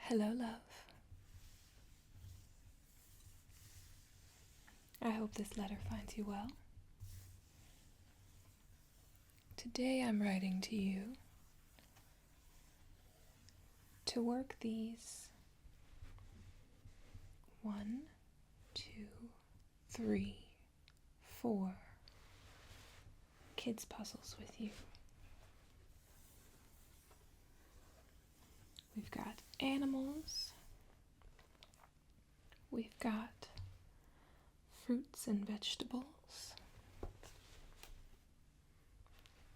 Hello, love. I hope this letter finds you well. Today I'm writing to you to work these 1, 2, 3, 4 kids' puzzles with you. We've got animals. We've got fruits and vegetables.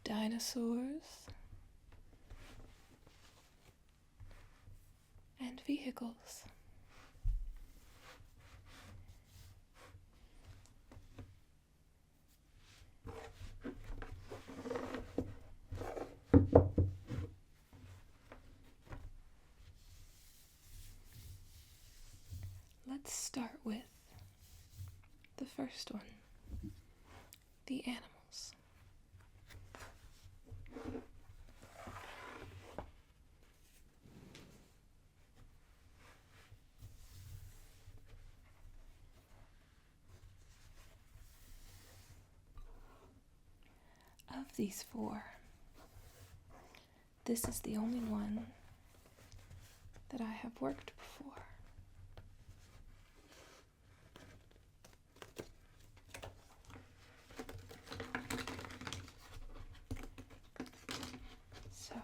Dinosaurs. And vehicles. Let's start with the first one, the animals. Of these 4, this is the only one that I have worked before. So,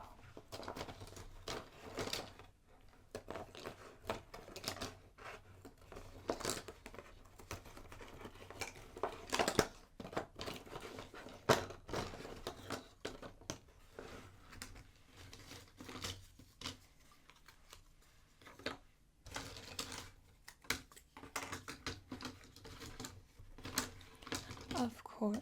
of course,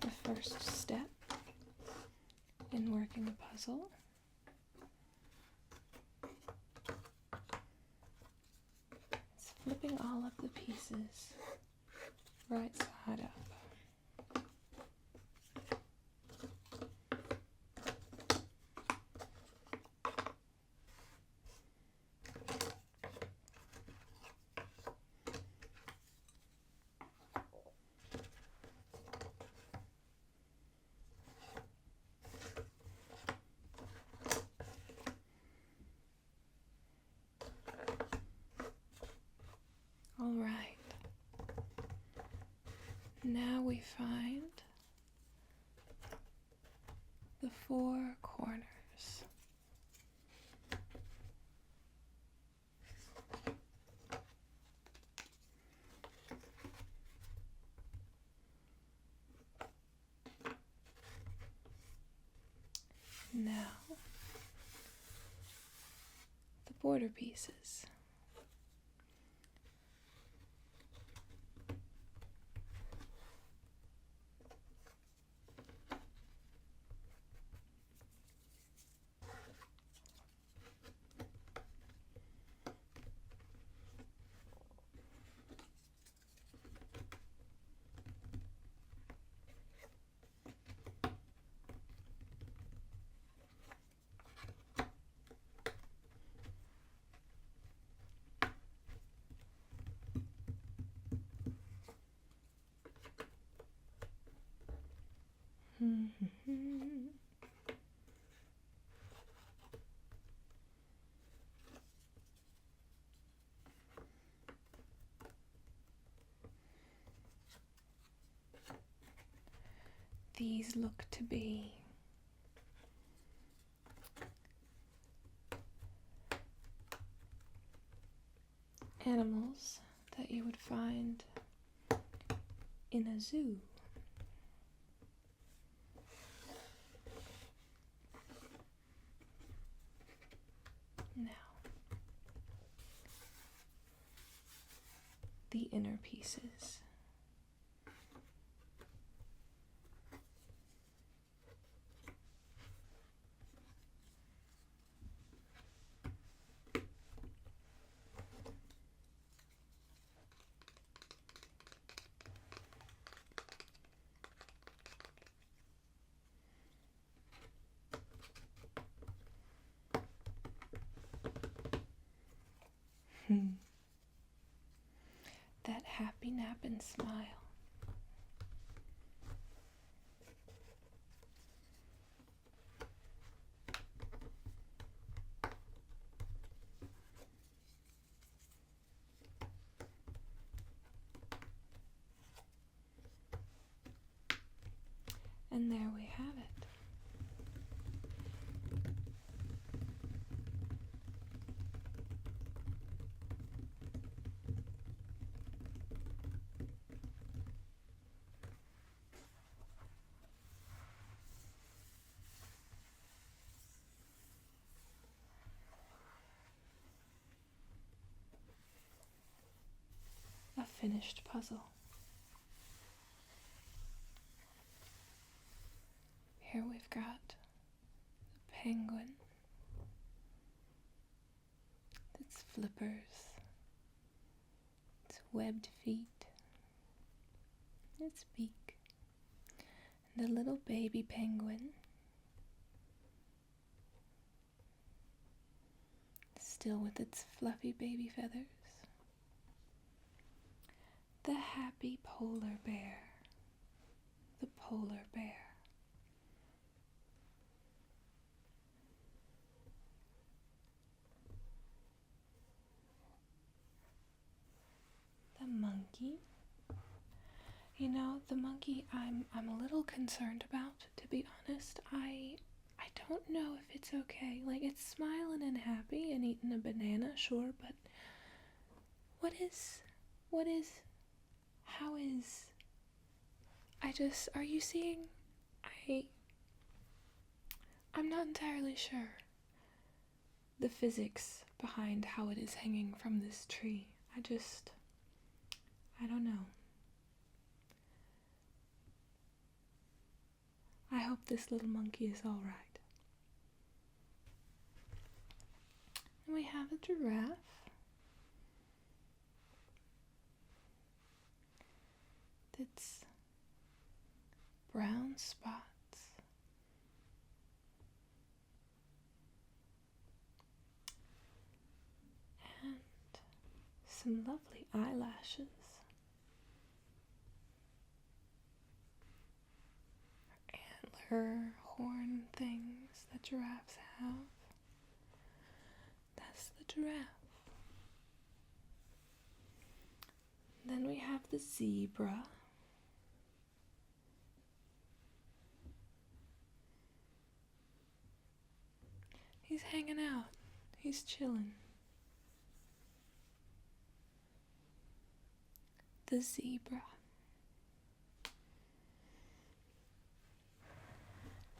the first step in working a puzzle is flipping all of the pieces right side up. All right. Now we find the 4 corners. Now, the border pieces. These look to be animals that you would find in a zoo. Now, the inner pieces. That happy napping smile. And there we have it. A finished puzzle. Here we've got the penguin, its flippers, its webbed feet, its beak, and a little baby penguin, still with its fluffy baby feathers. The happy polar bear, the polar bear. The monkey. You know, the monkey I'm a little concerned about, to be honest. I don't know if it's okay. Like, it's smiling and happy and eating a banana, sure, but are you seeing? I'm not entirely sure the physics behind how it is hanging from this tree. I don't know. I hope this little monkey is alright. And we have a giraffe. That's brown spots. And some lovely eyelashes. Antler horn things that giraffes have. That's the giraffe. Then we have the zebra. He's hanging out. He's chilling. The zebra.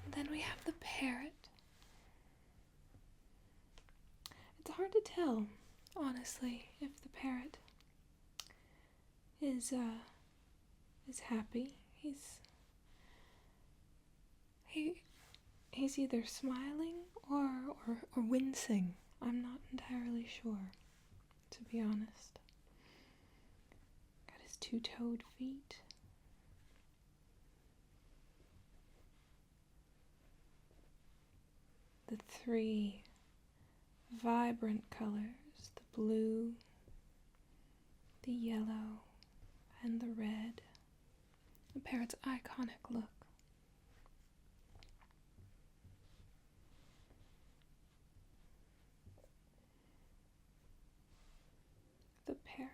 And then we have the parrot. It's hard to tell, honestly, if the parrot is happy. He's either smiling or wincing. I'm not entirely sure, to be honest. Got his two-toed feet. The three vibrant colors, the blue, the yellow, and the red. The parrot's iconic look. The parrot.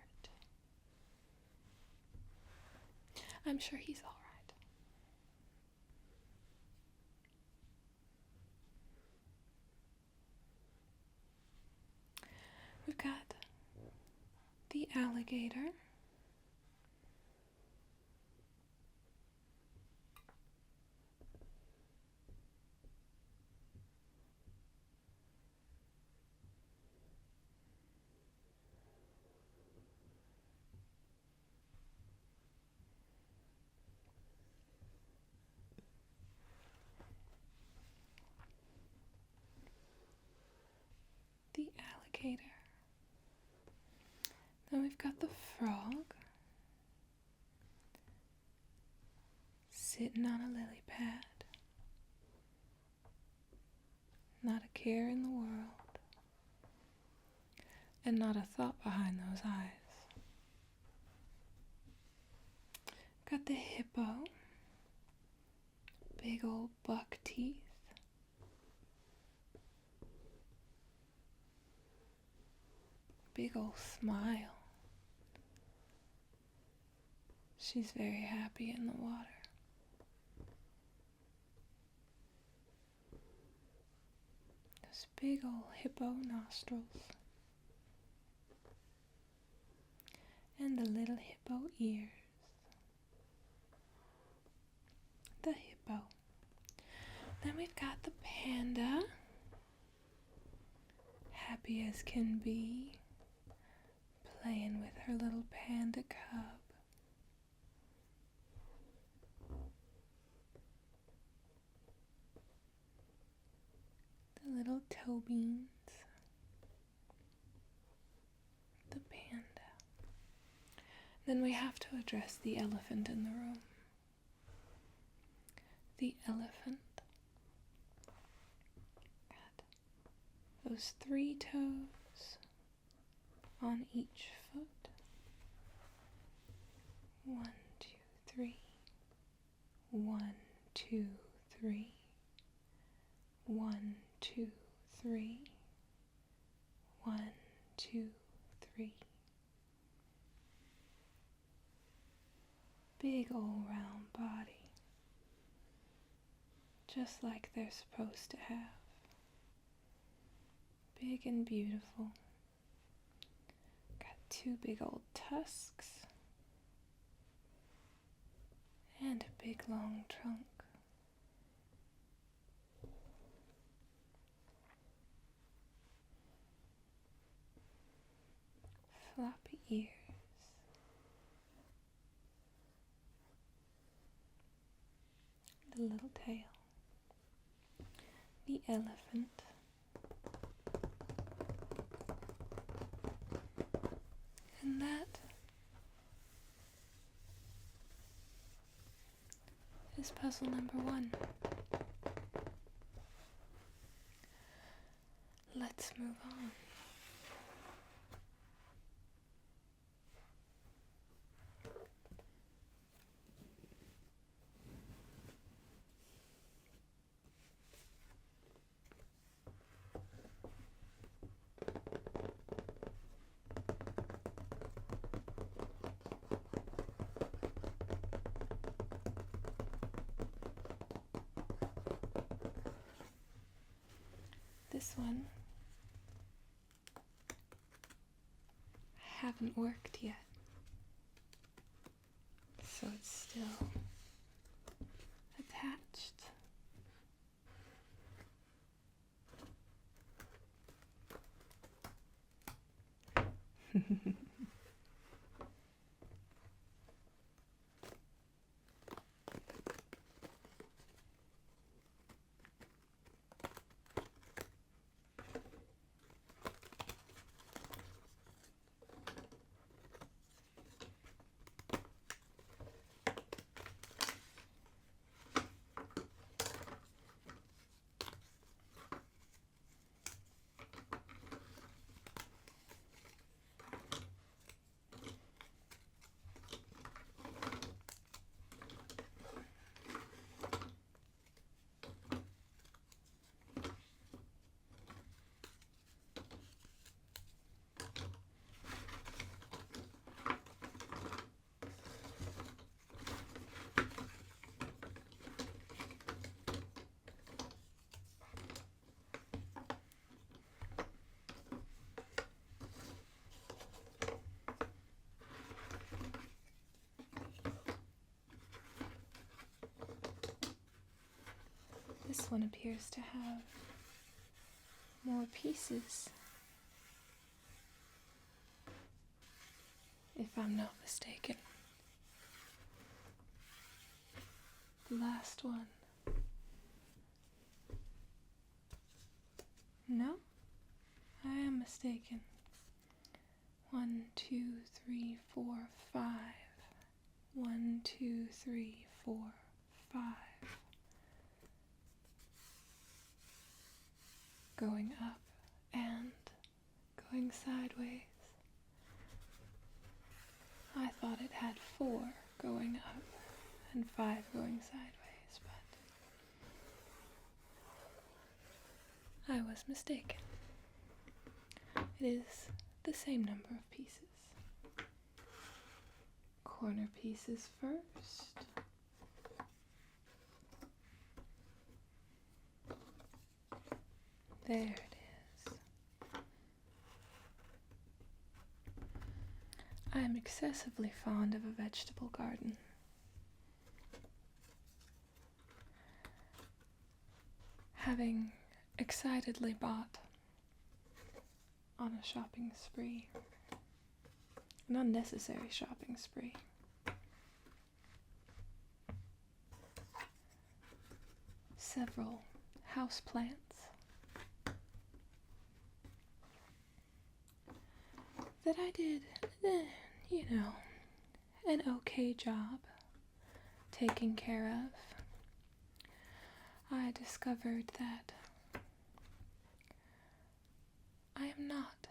I'm sure he's all right. We've got the alligator. The alligator. Then we've got the frog sitting on a lily pad. Not a care in the world. and not a thought behind those eyes. Got the hippo, big old buck teeth. Big old smile. She's very happy in the water. Those big old hippo nostrils. And the little hippo ears. The hippo. Then we've got the panda. Happy as can be. Playing with her little panda cub. The little toe beans. The panda. Then we have to address the elephant in the room. The elephant. Got those 3 toes on each foot. 1, 2, 3. 1, 2, 3. 1, 2, 3. 1, 2, 3. Big old round body. Just like they're supposed to have. Big and beautiful. Got 2 big old tusks. And a big long trunk. Floppy ears. The little tail. The elephant. And that is puzzle number 1. Let's move on. This one haven't worked yet, so it's still attached. This one appears to have more pieces, if I'm not mistaken. The last one. No, I am mistaken. 1, 2, 3, 4, 5. 1, 2, 3, 4, 5. Going up and going sideways. I thought it had 4 going up and 5 going sideways, but I was mistaken. It is the same number of pieces. Corner pieces first. There it is. I am excessively fond of a vegetable garden. Having excitedly bought on a shopping spree, an unnecessary shopping spree, several houseplants that I did, an okay job taking care of. I discovered that I am not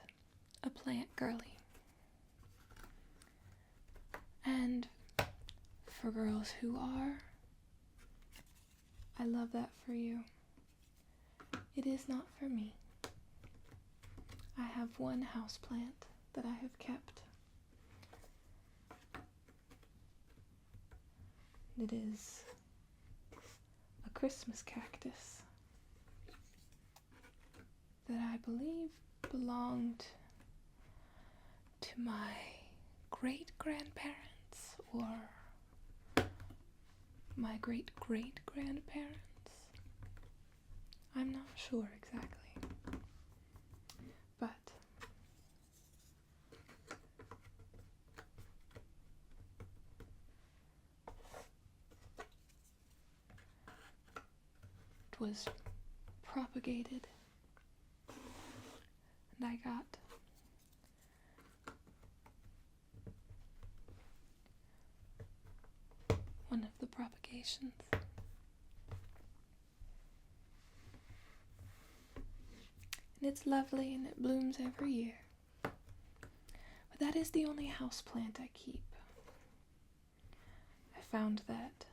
a plant girly. And for girls who are, I love that for you. It is not for me. I have one houseplant that I have kept. It is a Christmas cactus that I believe belonged to my great-grandparents or my great-great-grandparents. I'm not sure exactly, but it was propagated, and I got one of the propagations. And it's lovely and it blooms every year. But that is the only houseplant I keep. I found that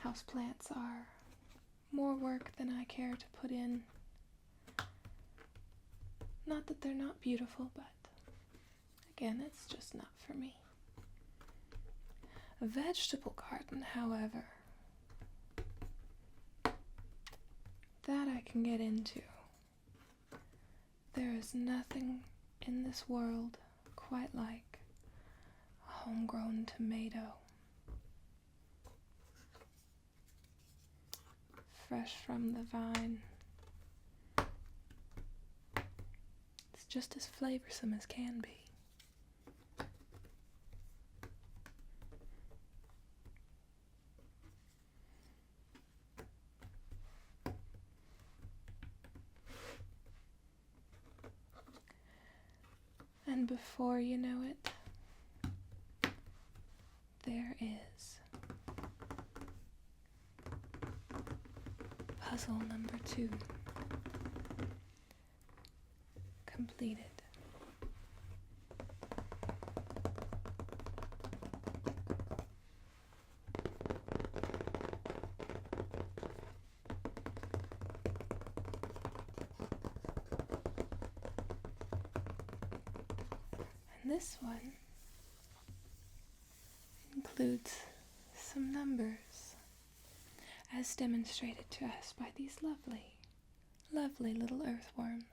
houseplants are more work than I care to put in. Not that they're not beautiful, but again, it's just not for me. A vegetable garden, however, that I can get into. There is nothing in this world quite like a homegrown tomato. Fresh from the vine. It's just as flavorsome as can be. And before you know it, there is puzzle number 2 completed. And this one includes some numbers, as demonstrated to us by these lovely, lovely little earthworms.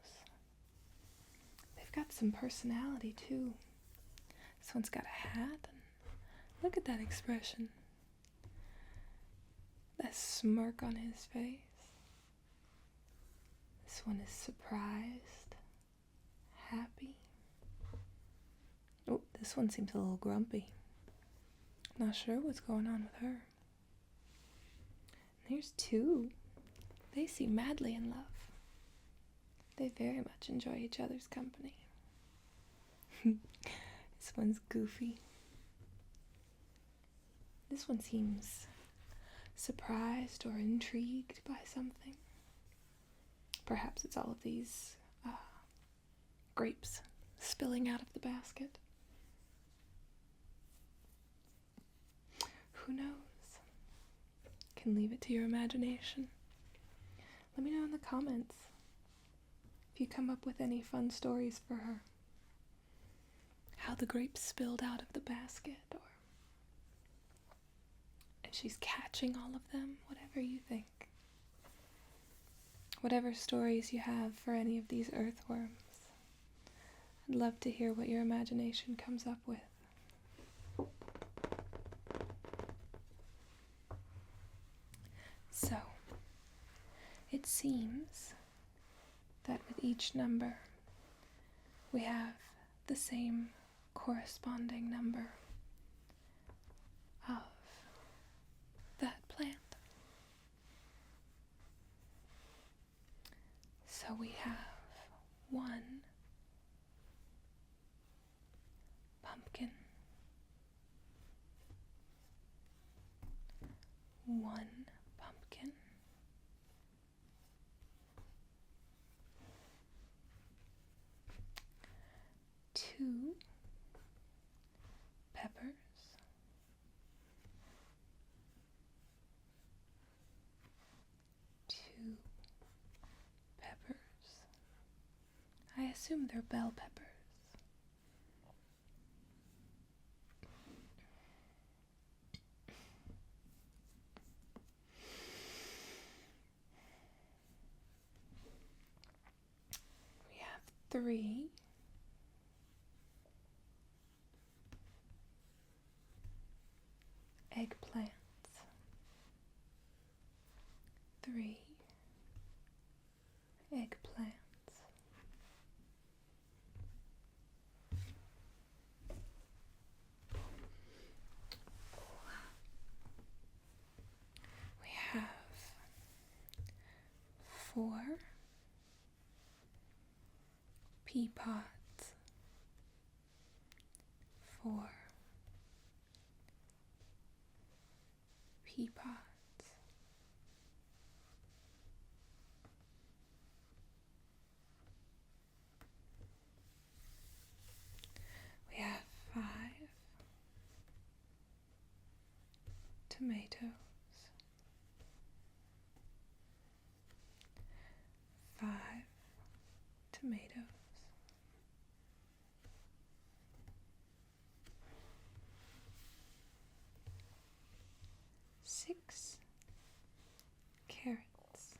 They've got some personality too. This one's got a hat, and look at that expression. That smirk on his face. This one is surprised, happy. Oh, this one seems a little grumpy. Not sure what's going on with her. There's 2. They seem madly in love. They very much enjoy each other's company. This one's goofy. This one seems surprised or intrigued by something. Perhaps it's all of these grapes spilling out of the basket. Who knows? Can leave it to your imagination. Let me know in the comments if you come up with any fun stories for her. How the grapes spilled out of the basket, or and she's catching all of them, whatever you think. Whatever stories you have for any of these earthworms. I'd love to hear what your imagination comes up with. So, it seems that with each number, we have the same corresponding number of that plant. So we have 1 pumpkin, 1 pumpkin, 2 peppers, 2 peppers. I assume they're bell peppers. 3 eggplants, 3 eggplants, we have 4 pea pods, 4 pea pods, we have 5 tomatoes, 5 tomatoes, 6 carrots,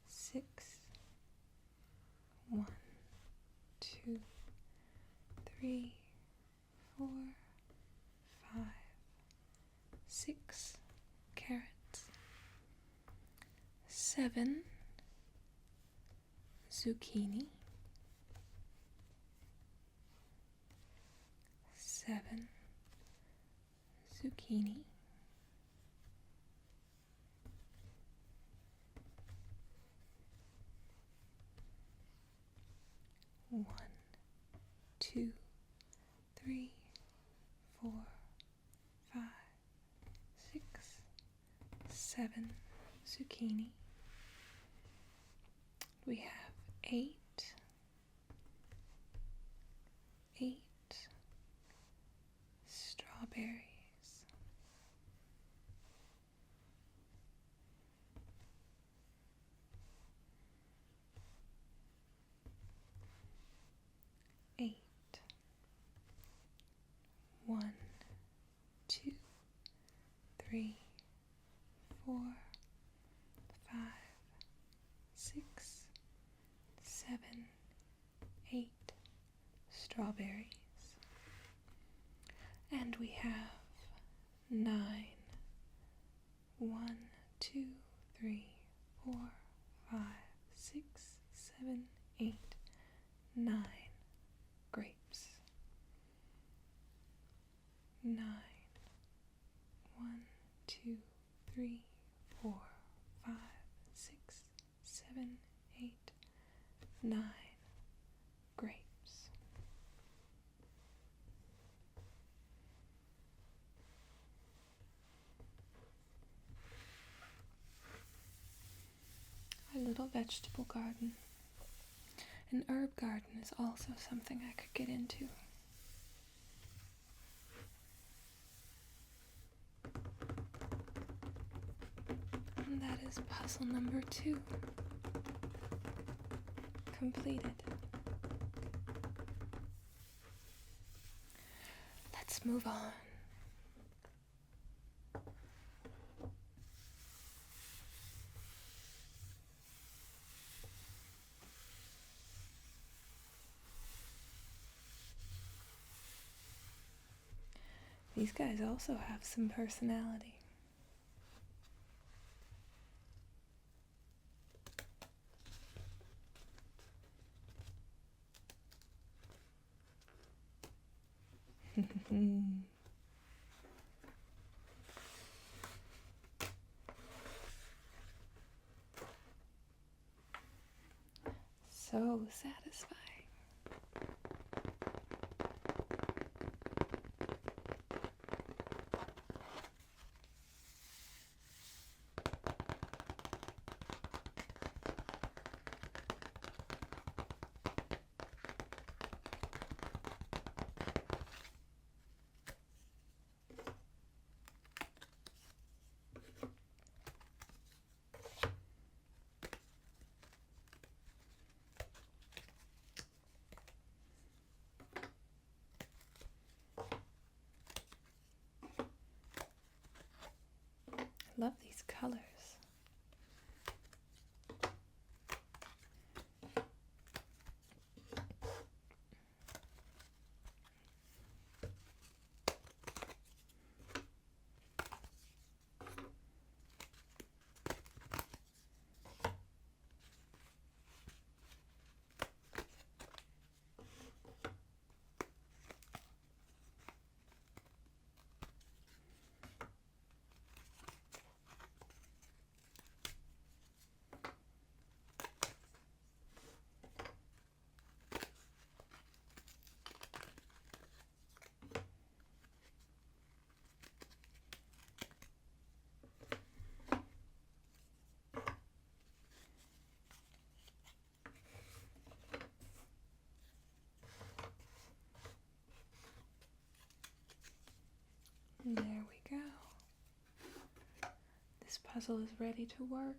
6 1 2 3 4 5 6 carrots, 7 zucchini, 7 zucchini, 1 2 3 4 5 6 7 zucchini. We have 8 strawberries, 8 1 2 3 4 5 6 7 8 strawberries. And we have 9 1 2 3 4 5 6 7 8 9 grapes. 9 1 2 3 4 5 6 7 8 9 grapes. a vegetable garden. An herb garden is also something I could get into. And that is puzzle number 2. Completed. Let's move on. These guys also have some personality. So satisfying. Love these colors. And there we go. This puzzle is ready to work.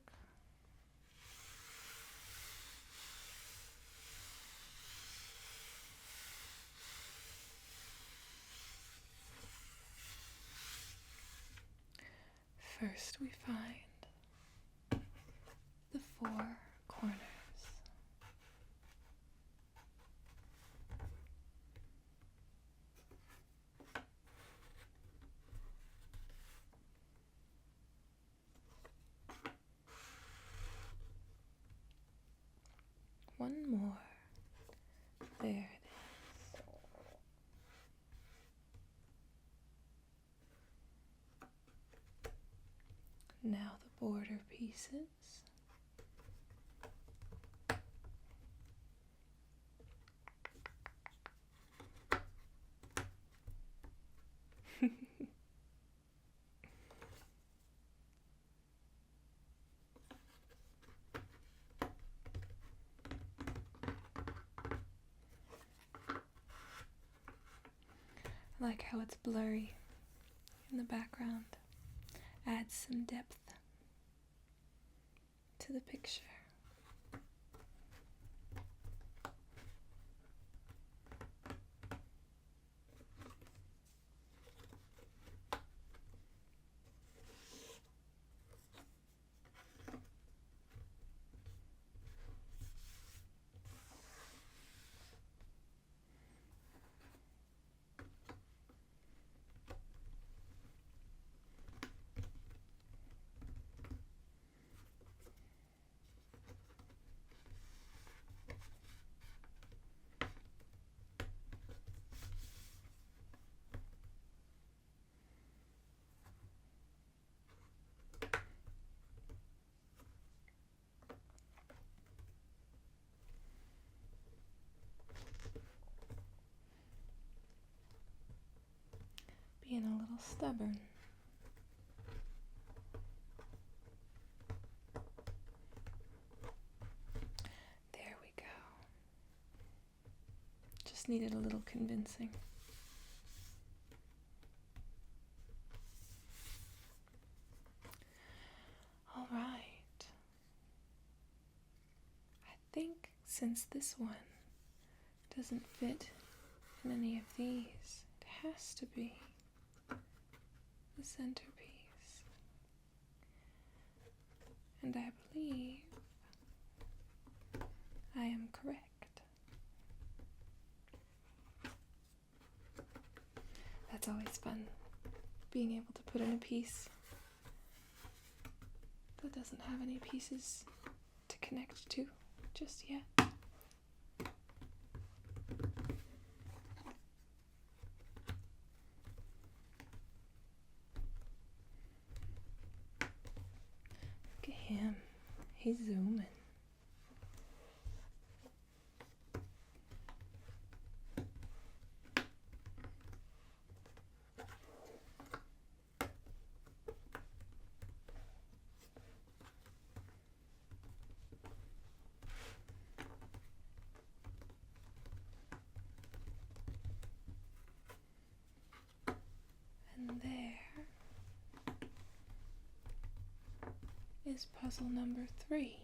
First we find the 4 corners. One more. There it is. Now the border pieces. I like how it's blurry in the background. Adds some depth to the picture. Being a little stubborn. just needed a little convincing. All right. I think since this one doesn't fit in any of these, it has to be the centerpiece. And I believe I am correct. That's always fun, being able to put in a piece that doesn't have any pieces to connect to just yet. Look at him, he's zooming. And there is puzzle number 3.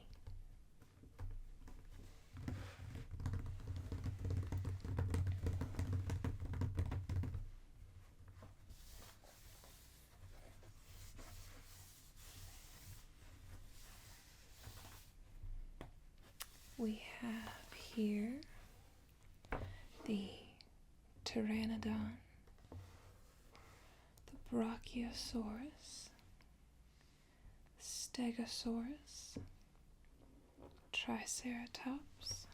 We have here the Pteranodon, the Brachiosaurus, Stegosaurus, Triceratops,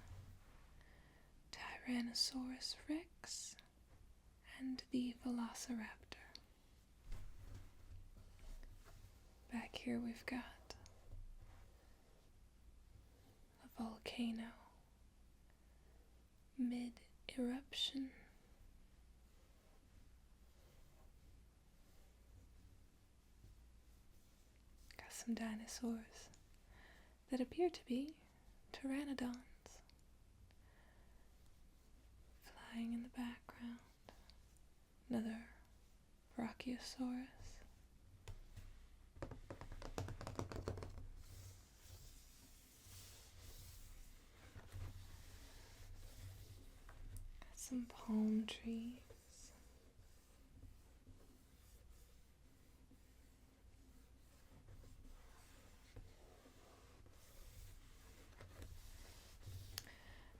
Tyrannosaurus Rex, and the Velociraptor. Back here we've got a volcano, mid-eruption. Got some dinosaurs that appear to be pteranodons flying in the background. Another Brachiosaurus. Some palm trees.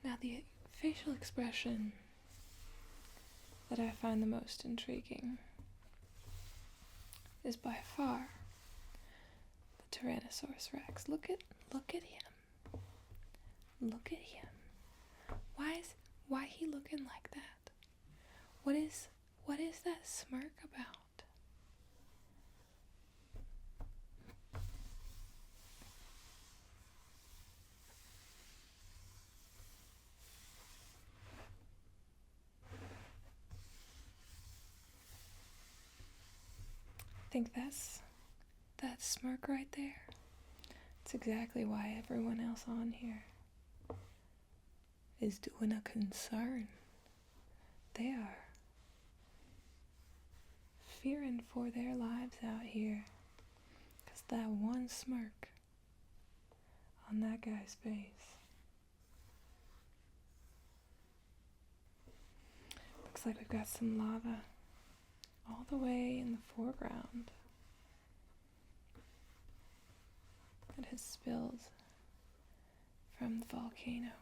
Now the facial expression that I find the most intriguing is by far the Tyrannosaurus Rex. Look at him. Look at him. Why he looking like that? What is that smirk about? I think that's that smirk right there. It's exactly why everyone else on here is doing a concern. They are fearing for their lives out here, 'cause that one smirk on that guy's face. Looks like we've got some lava all the way in the foreground that has spilled from the volcano.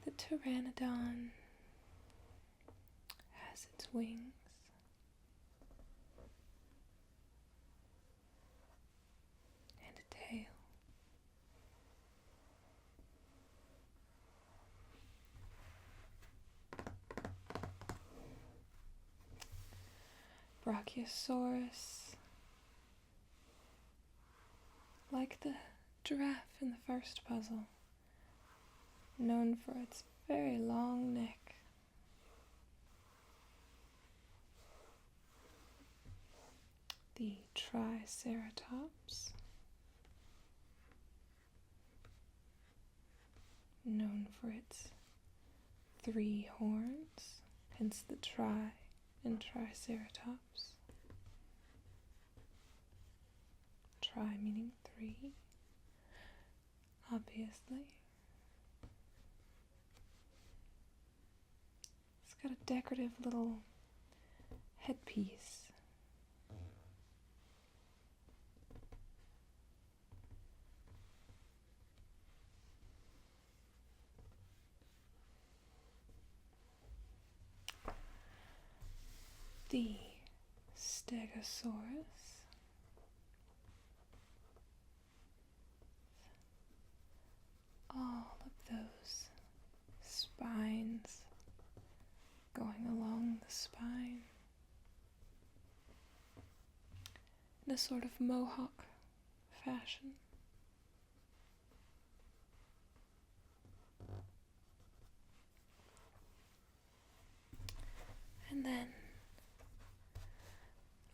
The pteranodon has its wings and a tail. Brachiosaurus, like the giraffe in the first puzzle, known for its very long neck. The Triceratops, known for its 3 horns, hence the tri in Triceratops. Tri meaning 3, obviously. It's got a decorative little headpiece. The Stegosaurus. All of those spines going along the spine in a sort of mohawk fashion. And then,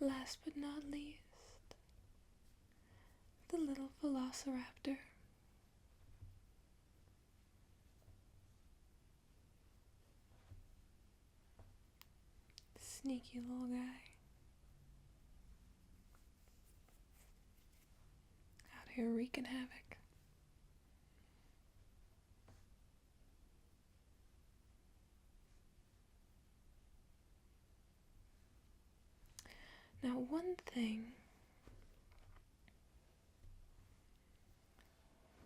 last but not least, the little velociraptor. Sneaky little guy. Out here wreaking havoc. Now, one thing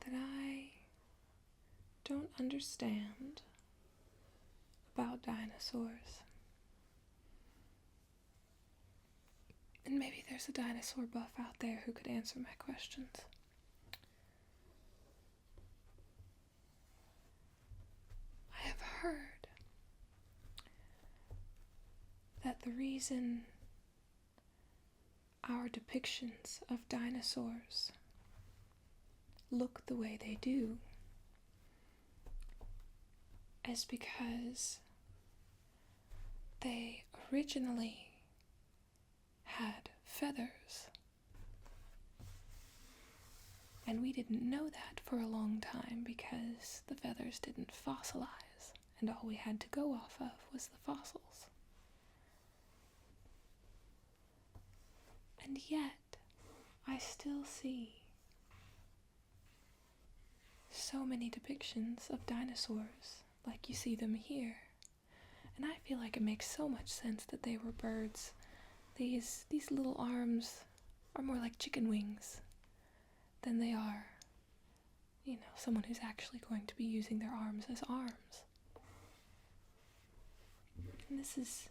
that I don't understand about dinosaurs, and maybe there's a dinosaur buff out there who could answer my questions. I have heard that the reason our depictions of dinosaurs look the way they do is because they originally had feathers. And we didn't know that for a long time because the feathers didn't fossilize, and all we had to go off of was the fossils. And yet, I still see so many depictions of dinosaurs like you see them here. And I feel like it makes so much sense that they were birds. These little arms are more like chicken wings than they are, someone who's actually going to be using their arms as arms. And this is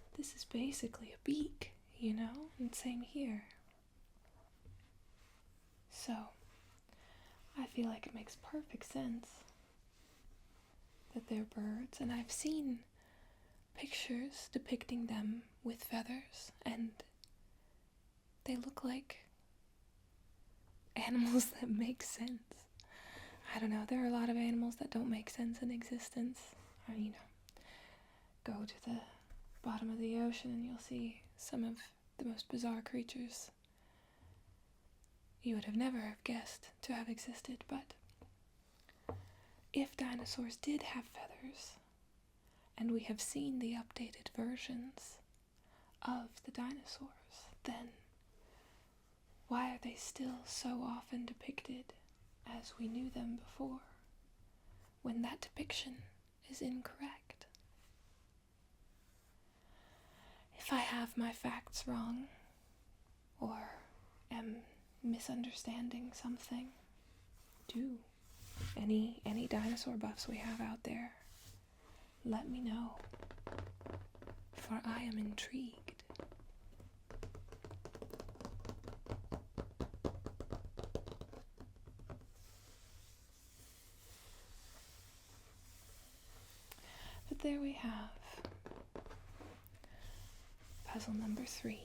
basically a beak, and same here. So, I feel like it makes perfect sense that they're birds, and I've seen pictures depicting them with feathers, and they look like animals that make sense. I don't know, there are a lot of animals that don't make sense in existence. Go to the bottom of the ocean and you'll see some of the most bizarre creatures you would have never have guessed to have existed. But if dinosaurs did have feathers, and we have seen the updated versions of the dinosaurs, then why are they still so often depicted as we knew them before, when that depiction is incorrect? If I have my facts wrong, or am misunderstanding something, do any dinosaur buffs we have out there, let me know, for I am intrigued. But there we have puzzle number 3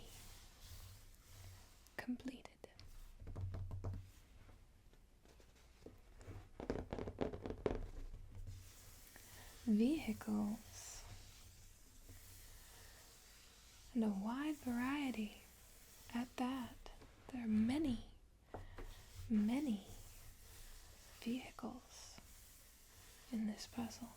completed. Vehicles, and a wide variety at that. There are many vehicles in this this puzzle.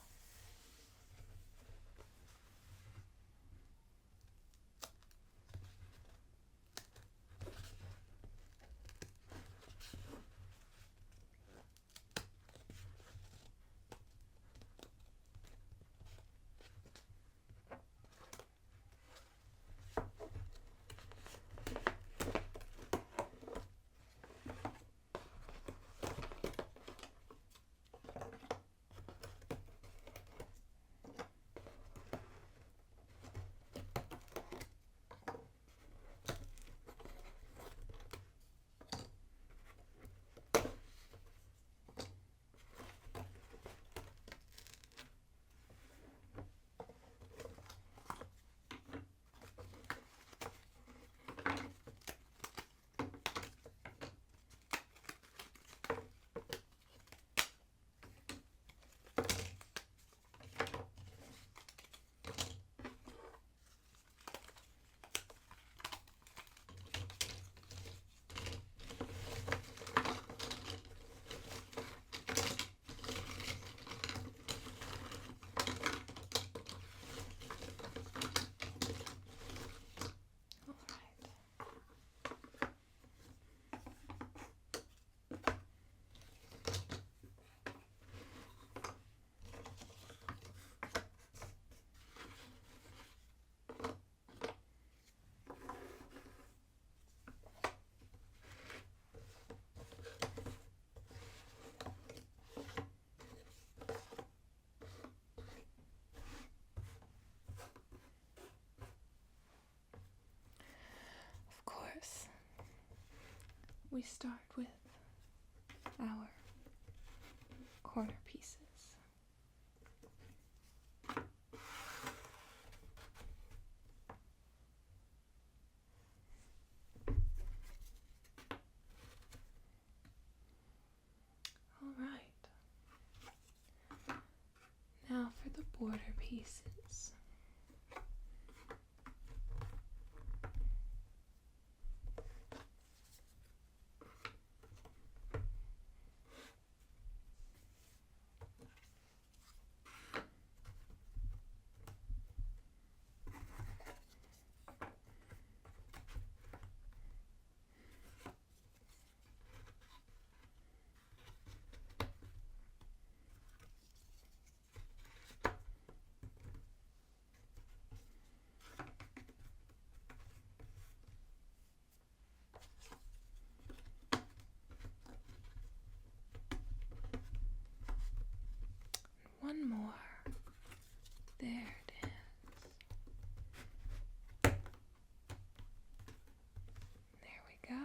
We start with our corner pieces. All right. Now for the border pieces. One more. There it is. There we go.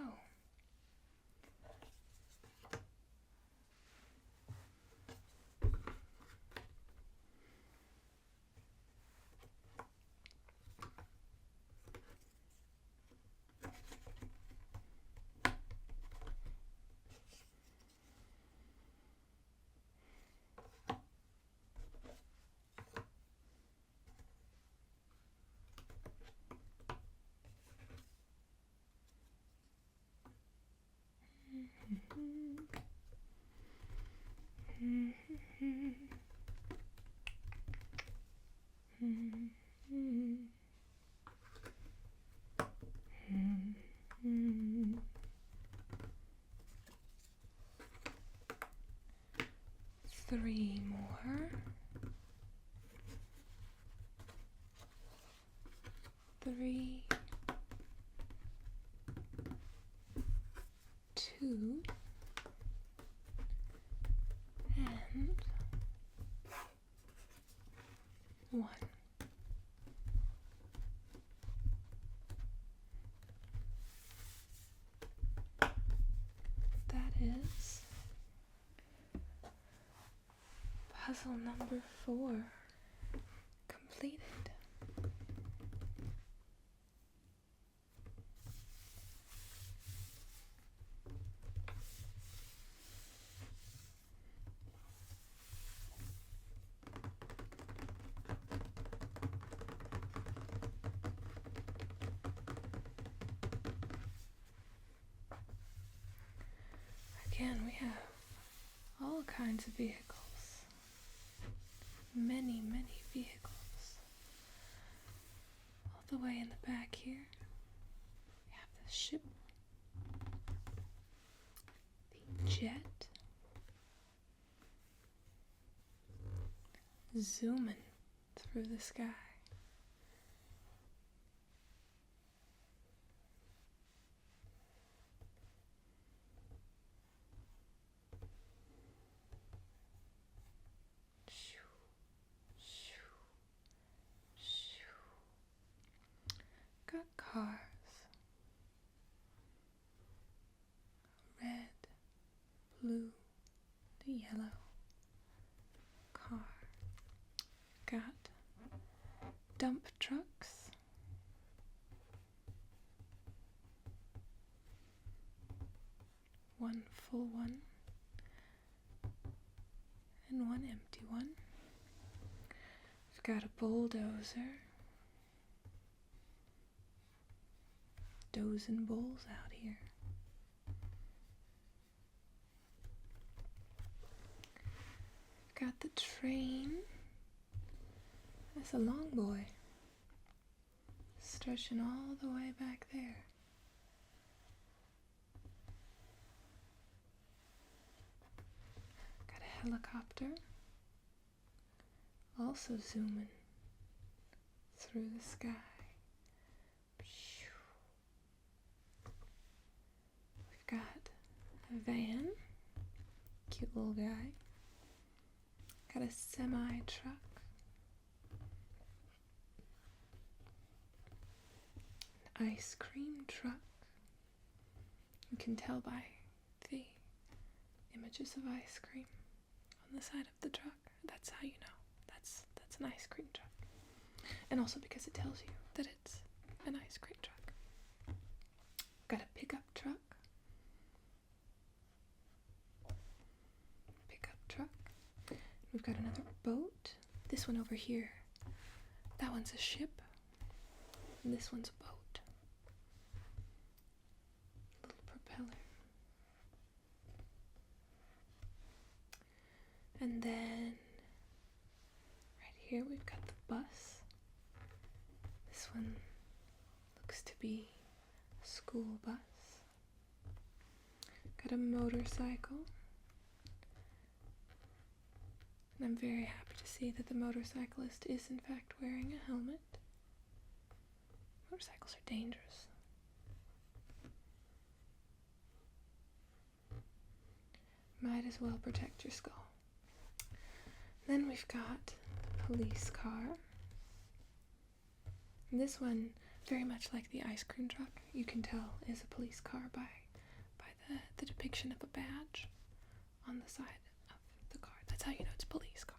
Three more. Three. Two. And one. That is puzzle number 4 completed. Again, we have all kinds of vehicles. many, many vehicles. All the way in the back here, we have the ship, the jet, zooming through the sky. Got cars, red, blue, the yellow car. Got dump trucks, one full one and one empty one. We've got a bulldozer, dozing bulls out here. We've got the train. That's a long boy, stretching all the way back there. Got a helicopter, also zooming through the sky. We've got a van, cute little guy. Got a semi-truck. An ice cream truck. You can tell by the images of ice cream on the side of the truck. That's how you know that's an ice cream truck. And also because it tells you that it's an ice cream truck. Got a pickup truck. We've got another boat. This one over here. That one's a ship. And this one's a boat. Little propeller. And then right here we've got the bus. This one looks to be a school bus. Got a motorcycle. And I'm very happy to see that the motorcyclist is in fact wearing a helmet. Motorcycles are dangerous. Might as well protect your skull. Then we've got a police car. And this one, very much like the ice cream truck, you can tell is a police car by the depiction of a badge on the side. That's how you know it's a police car.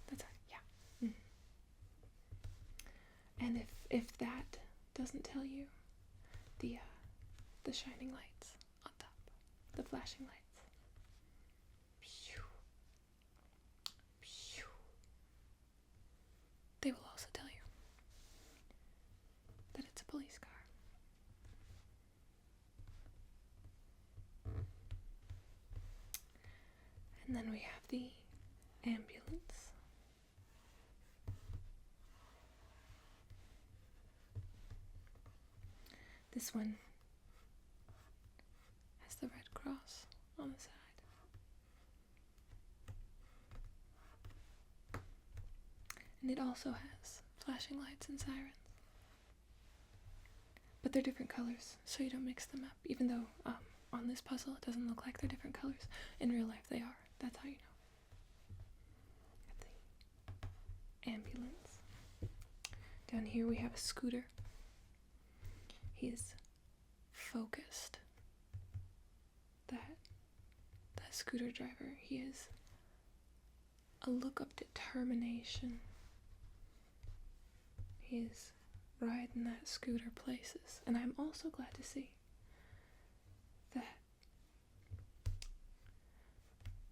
That's how, yeah. And if that doesn't tell you, the shining lights on top, the flashing lights. They will also tell you that it's a police car. And then we have the ambulance. This one has the Red Cross on the side. And it also has flashing lights and sirens. But they're different colors, so you don't mix them up, even though on this puzzle it doesn't look like they're different colors. In real life they are. That's how you know. At the ambulance. Down here we have a scooter. He is focused. That scooter driver, he is a look of determination. He is riding that scooter places. And I'm also glad to see that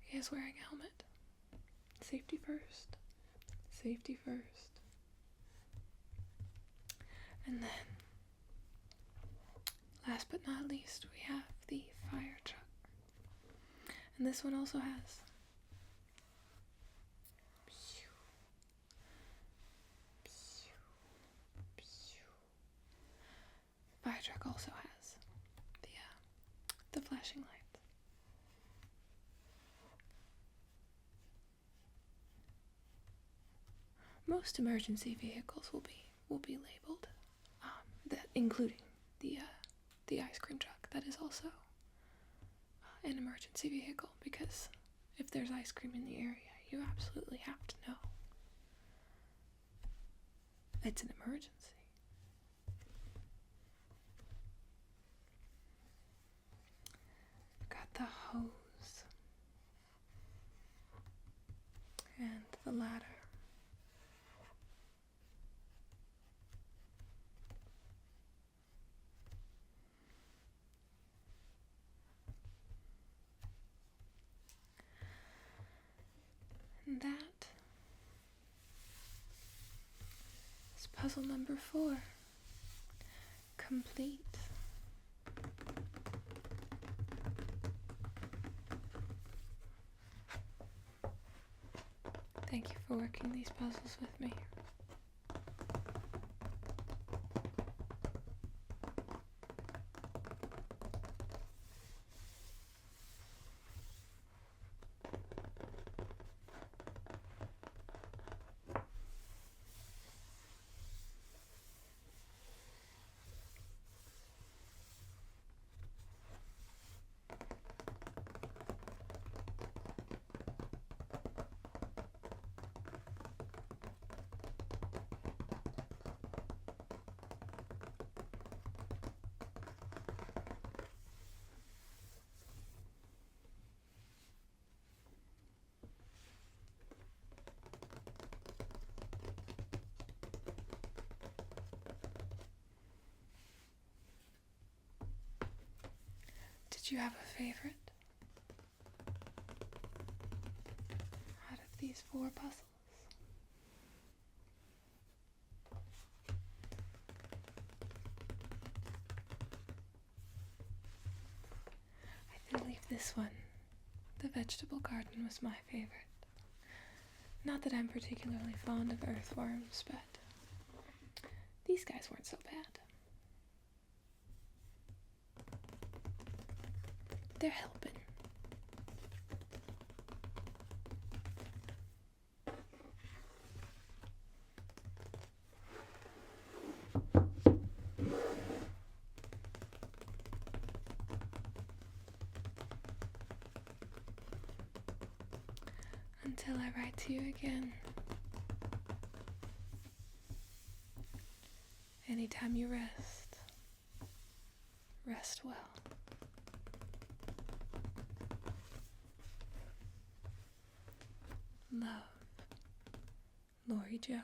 he is wearing a helmet. Safety first. Safety first. And then, last but not least, we have the fire truck. And this one also has the flashing lights. Most emergency vehicles will be labeled, that including the ice cream truck. That is also an emergency vehicle, because if there's ice cream in the area, you absolutely have to know it's an emergency. Got the hose and the ladder. And that is puzzle number 4. Complete. Thank you for working these puzzles with me. Did you have a favorite out of these 4 puzzles? I believe this one, the vegetable garden, was my favorite. Not that I'm particularly fond of earthworms, but these guys weren't so bad. They're helping. Until I write to you again. Anytime you rest, rest well. Love, Lori Jo.